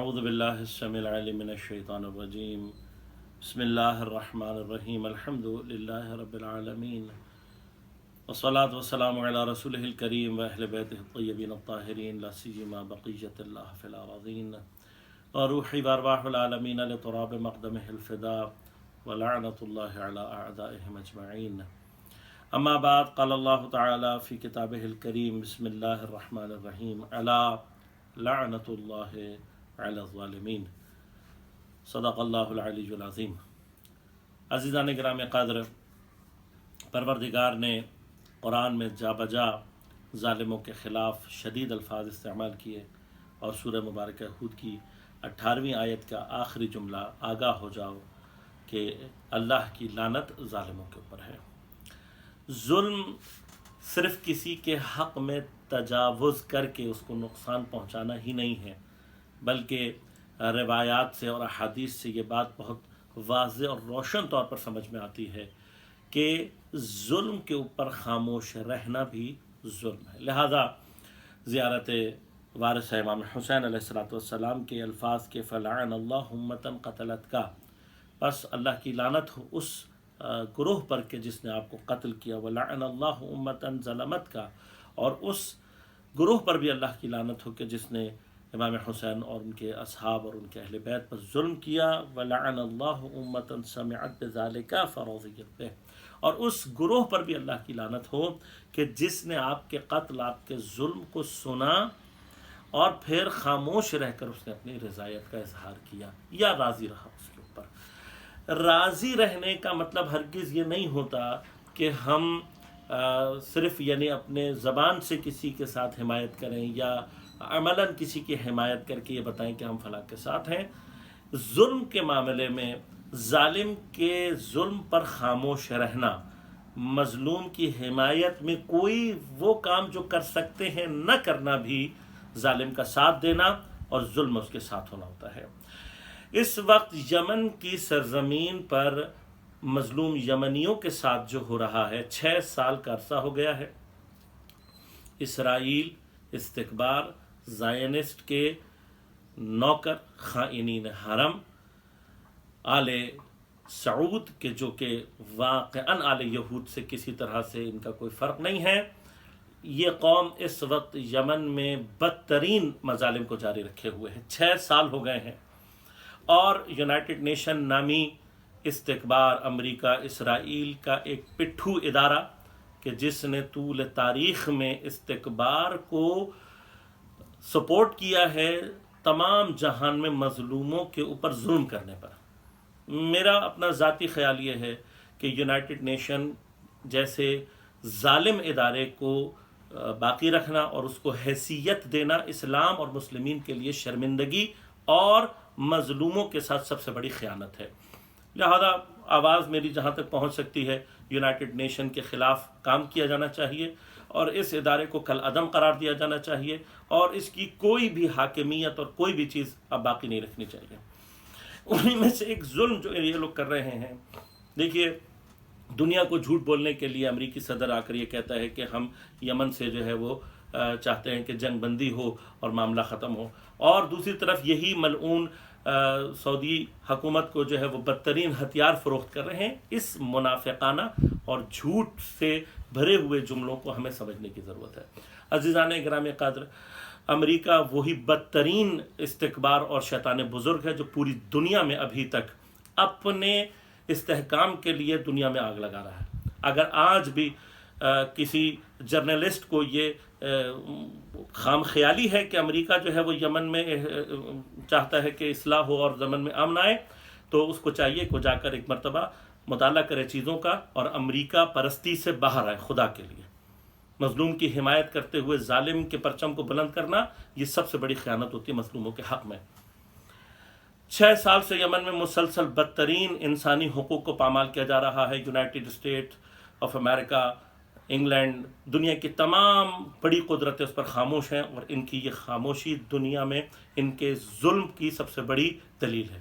أعوذ بالله السميع العليم من الشيطان الرجيم بسم الله الرحمن الرحيم الحمد لله رب العالمين والصلاة والسلام على رسوله الكريم وأهل بيته الطيبين الطاهرين لا سيما بقية الله في الأراضين وروحي وأرواح العالمين لتراب مقدمه الفداء ولعنة الله على أعدائهم أجمعين. أما بعد، قال الله تعالى في كتابه الكريم بسم الله الرحمن الرحيم ألا لعنة الله علی الظالمین. صدق اللہ العلی العظیم. عزیزان گرامی قدر، پروردگار نے قرآن میں جا بجا ظالموں کے خلاف شدید الفاظ استعمال کیے اور سورہ مبارکہ ہود کی 18ویں آیت کا آخری جملہ آگاہ ہو جاؤ کہ اللہ کی لعنت ظالموں کے اوپر ہے. ظلم صرف کسی کے حق میں تجاوز کر کے اس کو نقصان پہنچانا ہی نہیں ہے، بلکہ روایات سے اور احادیث سے یہ بات بہت واضح اور روشن طور پر سمجھ میں آتی ہے کہ ظلم کے اوپر خاموش رہنا بھی ظلم ہے. لہذا زیارت وارث امام حسین علیہ السلام کے الفاظ کے فلعن اللہ امتن قتلت کا، بس اللہ کی لعنت ہو اس گروہ پر کہ جس نے آپ کو قتل کیا، ولعن اللہ امتن ظلمت کا، اور اس گروہ پر بھی اللہ کی لعنت ہو کہ جس نے امام حسین اور ان کے اصحاب اور ان کے اہل بیت پر ظلم کیا. وَلَعَنَ اللَّهُ أُمَّةً سَمِعَتْ بِذَلِكَ فَرَضِيَتْ بِهِ، اور اس گروہ پر بھی اللہ کی لعنت ہو کہ جس نے آپ کے قتل، آپ کے ظلم کو سنا اور پھر خاموش رہ کر اس نے اپنی رضایت کا اظہار کیا یا راضی رہا اس کے اوپر. راضی رہنے کا مطلب ہرگز یہ نہیں ہوتا کہ ہم صرف اپنے زبان سے کسی کے ساتھ حمایت کریں یا عملاً کسی کی حمایت کر کے یہ بتائیں کہ ہم فلاں کے ساتھ ہیں. ظلم کے معاملے میں ظالم کے ظلم پر خاموش رہنا، مظلوم کی حمایت میں کوئی وہ کام جو کر سکتے ہیں نہ کرنا بھی ظالم کا ساتھ دینا اور ظلم اس کے ساتھ ہونا ہوتا ہے. اس وقت یمن کی سرزمین پر مظلوم یمنیوں کے ساتھ جو ہو رہا ہے، 6 سال کا عرصہ ہو گیا ہے. اسرائیل، استکبار، زائنسٹ کے نوکر، خائنین حرم، آل سعود کے جو کہ واقعاً آل یہود سے کسی طرح سے ان کا کوئی فرق نہیں ہے، یہ قوم اس وقت یمن میں بدترین مظالم کو جاری رکھے ہوئے ہیں. 6 سال ہو گئے ہیں اور یونائٹڈ نیشن نامی استکبار، امریکہ اسرائیل کا ایک پٹھو ادارہ کہ جس نے طول تاریخ میں استکبار کو سپورٹ کیا ہے تمام جہان میں مظلوموں کے اوپر ظلم کرنے پر. میرا اپنا ذاتی خیال یہ ہے کہ یونائٹڈ نیشن جیسے ظالم ادارے کو باقی رکھنا اور اس کو حیثیت دینا اسلام اور مسلمین کے لیے شرمندگی اور مظلوموں کے ساتھ سب سے بڑی خیانت ہے. لہذا آواز میری جہاں تک پہنچ سکتی ہے، یونائٹڈ نیشن کے خلاف کام کیا جانا چاہیے اور اس ادارے کو کل عدم قرار دیا جانا چاہیے اور اس کی کوئی بھی حاکمیت اور کوئی بھی چیز اب باقی نہیں رکھنی چاہیے. انہی میں سے ایک ظلم جو یہ لوگ کر رہے ہیں، دیکھیے، دنیا کو جھوٹ بولنے کے لیے امریکی صدر آ کر یہ کہتا ہے کہ ہم یمن سے جو ہے وہ چاہتے ہیں کہ جنگ بندی ہو اور معاملہ ختم ہو، اور دوسری طرف یہی ملعون سعودی حکومت کو جو ہے وہ بدترین ہتھیار فروخت کر رہے ہیں. اس منافقانہ اور جھوٹ سے بھرے ہوئے جملوں کو ہمیں سمجھنے کی ضرورت ہے. عزیزان گرامی قدر، امریکہ وہی بدترین استکبار اور شیطان بزرگ ہے جو پوری دنیا میں ابھی تک اپنے استحکام کے لیے دنیا میں آگ لگا رہا ہے. اگر آج بھی کسی جرنلسٹ کو یہ خام خیالی ہے کہ امریکہ جو ہے وہ یمن میں چاہتا ہے کہ اصلاح ہو اور یمن میں امن آئے، تو اس کو چاہیے کہ وہ جا کر ایک مرتبہ مطالعہ کرے چیزوں کا اور امریکہ پرستی سے باہر آئے. خدا کے لیے مظلوم کی حمایت کرتے ہوئے ظالم کے پرچم کو بلند کرنا، یہ سب سے بڑی خیانت ہوتی ہے مظلوموں کے حق میں. 6 سال سے یمن میں مسلسل بدترین انسانی حقوق کو پامال کیا جا رہا ہے. United state of America, England, دنیا کی تمام بڑی قدرتیں اس پر خاموش ہیں اور ان کی یہ خاموشی دنیا میں ان کے ظلم کی سب سے بڑی دلیل ہے.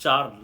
4